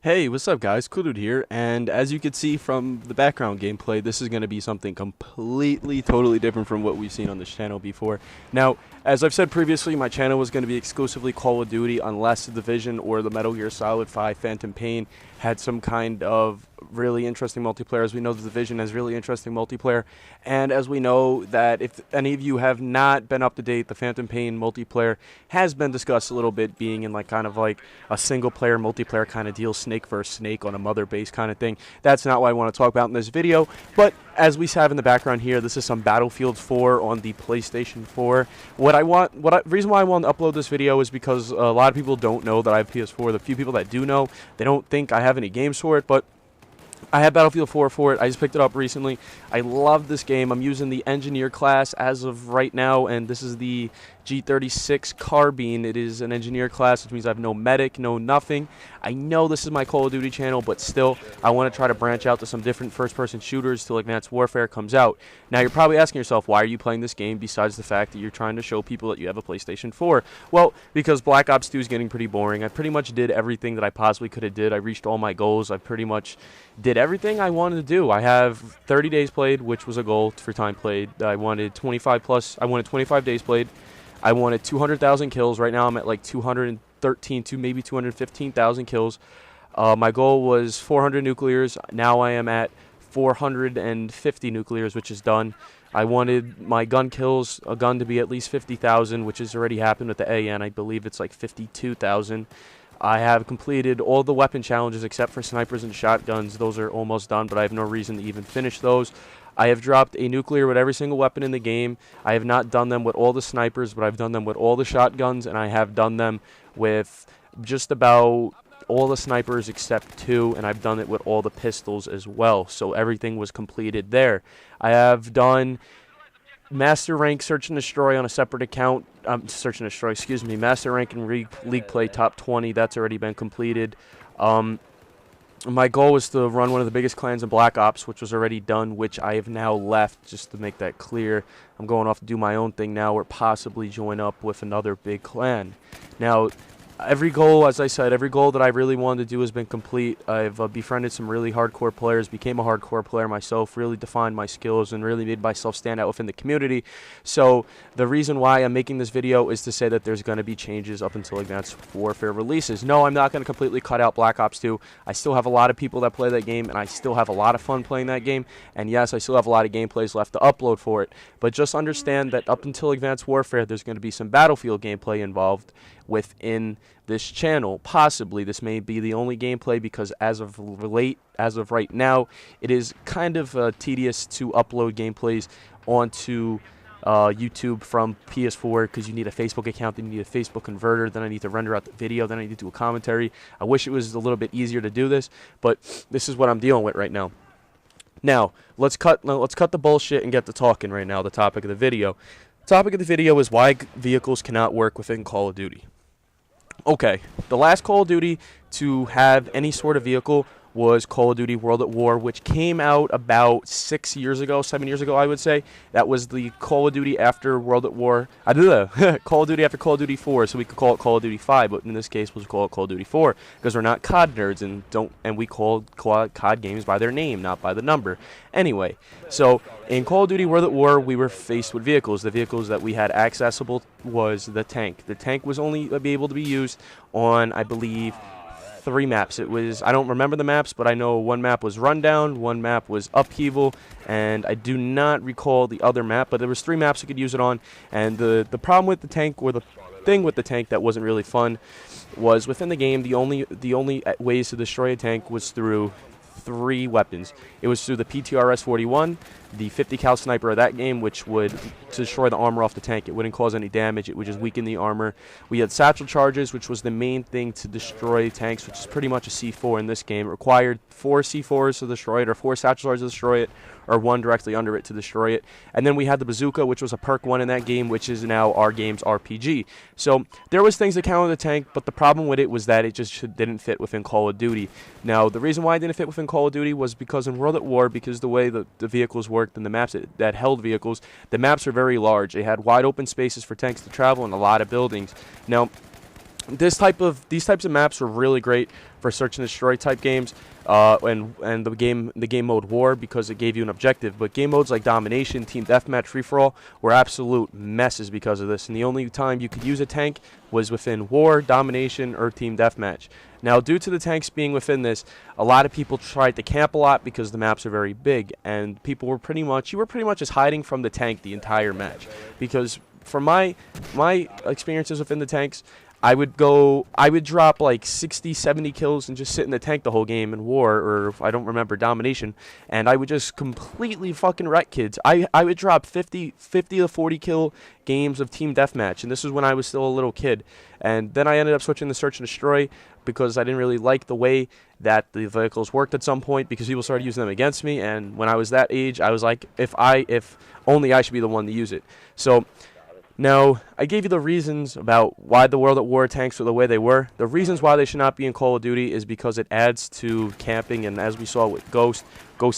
Hey, what's up guys? COD here, and as you can see from the background gameplay, this is going to be something completely, totally different from what we've seen on this channel before. Now, as I've said previously, my channel was going to be exclusively Call of Duty unless the Division or the Metal Gear Solid 5 Phantom Pain had some kind of really interesting multiplayer. As we know, the Division has really interesting multiplayer, and as we know that if any of you have not been up to date, the Phantom Pain multiplayer has been discussed a little bit, being in kind of like a single player multiplayer kind of deal, snake versus snake on a mother base kind of thing. That's not what I want to talk about in this video, but as we have in the background here, this is some Battlefield 4 on the PlayStation 4. Reason why I want to upload this video is because a lot of people don't know that I have PS4. The few people that do know, they don't think I have any games for it, but I have Battlefield 4 for it. I just picked it up recently. I love this game. I'm using the Engineer class as of right now, and this is the G36 Carbine. It is an Engineer class, which means I have no medic, no nothing. I know this is my Call of Duty channel, but still, I want to try to branch out to some different first-person shooters till Advanced Warfare comes out. Now, you're probably asking yourself, why are you playing this game besides the fact that you're trying to show people that you have a PlayStation 4? Well, because Black Ops 2 is getting pretty boring. I pretty much did everything that I possibly could have did. I reached all my goals. I pretty much did everything I wanted to do. I have 30 days played, which was a goal for time played. I wanted 25 days played. I wanted 200,000 kills. Right now I'm at like 213 to maybe 215,000 kills. My goal was 400 nuclears. Now I am at 450 nuclears, which is done. I wanted my gun kills, a gun to be at least 50,000, which has already happened with the AN. I believe it's like 52,000. I have completed all the weapon challenges except for snipers and shotguns. Those are almost done, but I have no reason to even finish those. I have dropped a nuclear with every single weapon in the game. I have not done them with all the snipers, but I've done them with all the shotguns, and I have done them with just about all the snipers except 2, and I've done it with all the pistols as well. So everything was completed there. I have done Master Rank Search and Destroy on a separate account. Search and Destroy, excuse me. Master Rank and League Play Top 20, that's already been completed. My goal was to run one of the biggest clans in Black Ops, which was already done, which I have now left, just to make that clear. I'm going off to do my own thing now, or possibly join up with another big clan. Now, every goal, as I said, every goal that I really wanted to do has been complete. I've befriended some really hardcore players, became a hardcore player myself, really defined my skills, and really made myself stand out within the community. So the reason why I'm making this video is to say that there's going to be changes up until Advanced Warfare releases. No, I'm not going to completely cut out Black Ops 2. I still have a lot of people that play that game, and I still have a lot of fun playing that game. And yes, I still have a lot of gameplays left to upload for it. But just understand that up until Advanced Warfare, there's going to be some Battlefield gameplay involved within this channel. Possibly this may be the only gameplay, because as of right now, it is kind of tedious to upload gameplays onto YouTube from PS4, because you need a Facebook account, then you need a Facebook converter, then I need to render out the video, then I need to do a commentary. I wish it was a little bit easier to do this, but this is what I'm dealing with right now. Now, let's cut the bullshit and get to talking right now. The topic of the video. The topic of the video is why vehicles cannot work within Call of Duty. Okay, the last Call of Duty to have any sort of vehicle was Call of Duty World at War, which came out about 7 years ago, I would say. That was the Call of Duty after World at War. Call of Duty after Call of Duty 4, so we could call it Call of Duty 5, but in this case, we'll call it Call of Duty 4, because we're not COD nerds and we call COD games by their name, not by the number. Anyway, so in Call of Duty World at War, we were faced with vehicles. The vehicles that we had accessible was the tank. The tank was only able to be used on, I believe, 3 maps. It was, I don't remember the maps, but I know one map was Rundown, one map was Upheaval, and I do not recall the other map, but there was 3 maps you could use it on. And the problem with the tank, or the thing with the tank that wasn't really fun, was within the game the only ways to destroy a tank was through 3 weapons. It was through the PTRS-41, the 50 cal sniper of that game, which would destroy the armor off the tank. It wouldn't cause any damage. It would just weaken the armor. We had satchel charges, which was the main thing to destroy tanks, which is pretty much a C4 in this game. It required 4 C4s to destroy it, or 4 satchel charges to destroy it, or 1 directly under it to destroy it. And then we had the bazooka, which was a perk 1 in that game, which is now our game's RPG. So there was things that counted the tank, but the problem with it was that it just didn't fit within Call of Duty. Now, the reason why it didn't fit within Call of Duty was because in World at War, because the way the vehicles worked and the maps that held vehicles, the maps are very large. They had wide open spaces for tanks to travel and a lot of buildings. Now, these types of maps were really great for search and destroy type games, and the game mode War, because it gave you an objective. But game modes like Domination, Team Deathmatch, Free for All were absolute messes because of this. And the only time you could use a tank was within War, Domination, or Team Deathmatch. Now, due to the tanks being within this, a lot of people tried to camp a lot because the maps are very big, and people were pretty much just hiding from the tank the entire match. Because from my experiences within the tanks, I would drop like 60, 70 kills and just sit in the tank the whole game in War, or if I don't remember, Domination, and I would just completely fucking wreck kids. I would drop 50 to 40 kill games of Team Deathmatch, and this was when I was still a little kid. And then I ended up switching to Search and Destroy because I didn't really like the way that the vehicles worked at some point, because people started using them against me, and when I was that age, I was like, if only I should be the one to use it. So now, I gave you the reasons about why the World at War tanks were the way they were. The reasons why they should not be in Call of Duty is because it adds to camping, and as we saw with Ghost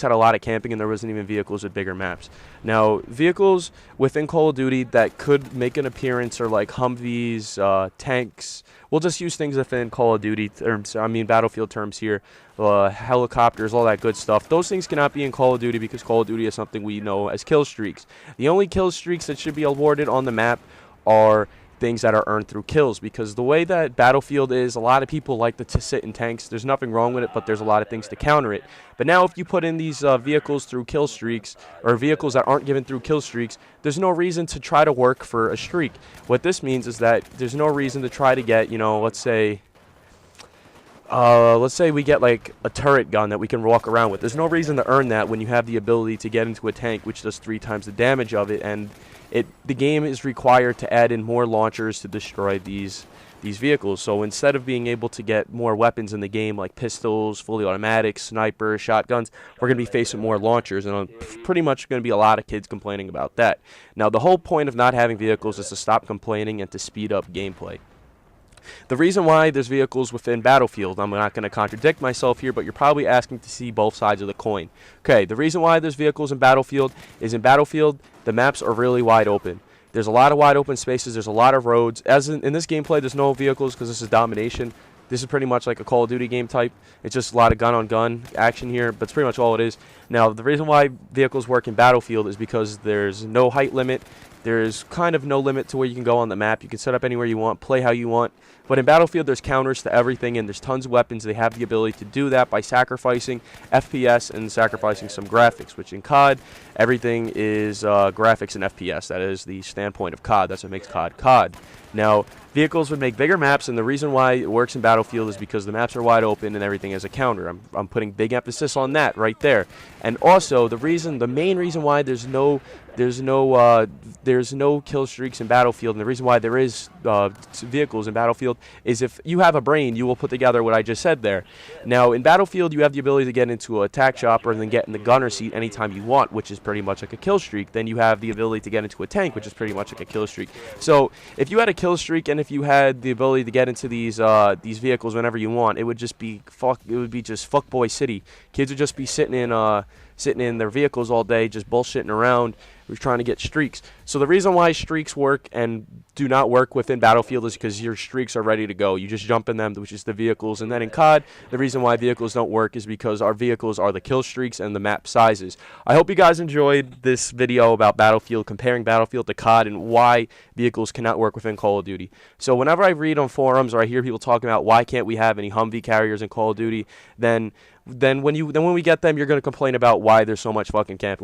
had a lot of camping, and there wasn't even vehicles with bigger maps. Now, vehicles within Call of Duty that could make an appearance are like Humvees, tanks. We'll just use things within Call of Duty terms, Battlefield terms here. Helicopters, all that good stuff. Those things cannot be in Call of Duty because Call of Duty is something we know as kill streaks. The only kill streaks that should be awarded on the map are things that are earned through kills, because the way that Battlefield is, a lot of people like to sit in tanks. There's nothing wrong with it, but there's a lot of things to counter it. But now if you put in these vehicles through kill streaks, or vehicles that aren't given through kill streaks, there's no reason to try to work for a streak. What this means is that there's no reason to try to get, let's say we get like a turret gun that we can walk around with. There's no reason to earn that when you have the ability to get into a tank, which does 3 times the damage of it, and the game is required to add in more launchers to destroy these vehicles. So instead of being able to get more weapons in the game like pistols, fully automatic, snipers, shotguns, we're going to be facing more launchers, and pretty much going to be a lot of kids complaining about that. Now, the whole point of not having vehicles is to stop complaining and to speed up gameplay. The reason why there's vehicles within Battlefield, I'm not going to contradict myself here, but you're probably asking to see both sides of the coin. Okay, the reason why there's vehicles in Battlefield is in Battlefield, the maps are really wide open. There's a lot of wide open spaces, there's a lot of roads. As in this gameplay, there's no vehicles because this is Domination. This is pretty much like a Call of Duty game type. It's just a lot of gun-on-gun action here, but it's pretty much all it is. Now, the reason why vehicles work in Battlefield is because there's no height limit. There's kind of no limit to where you can go on the map. You can set up anywhere you want, play how you want. But in Battlefield, there's counters to everything, and there's tons of weapons. They have the ability to do that by sacrificing FPS and sacrificing some graphics, which in COD, everything is graphics and FPS. That is the standpoint of COD. That's what makes COD COD. Now, vehicles would make bigger maps, and the reason why it works in Battlefield is because the maps are wide open and everything is a counter. I'm putting big emphasis on that right there. And also, the main reason why there's no kill streaks in Battlefield, and the reason why there is vehicles in Battlefield is if you have a brain, you will put together what I just said there. Now, in Battlefield, you have the ability to get into an attack chopper and then get in the gunner seat anytime you want, which is pretty much like a kill streak. Then you have the ability to get into a tank, which is pretty much like a kill streak. So if you had a kill streak and if you had the ability to get into these vehicles whenever you want, it would just be just fuckboy city. Kids would just be sitting in their vehicles all day, just bullshitting around. We're trying to get streaks. So the reason why streaks work and do not work within Battlefield is because your streaks are ready to go. You just jump in them, which is the vehicles. And then in COD, the reason why vehicles don't work is because our vehicles are the kill streaks and the map sizes. I hope you guys enjoyed this video about Battlefield, comparing Battlefield to COD and why vehicles cannot work within Call of Duty. So whenever I read on forums or I hear people talking about why can't we have any Humvee carriers in Call of Duty, then when we get them, you're going to complain about why there's so much fucking camping.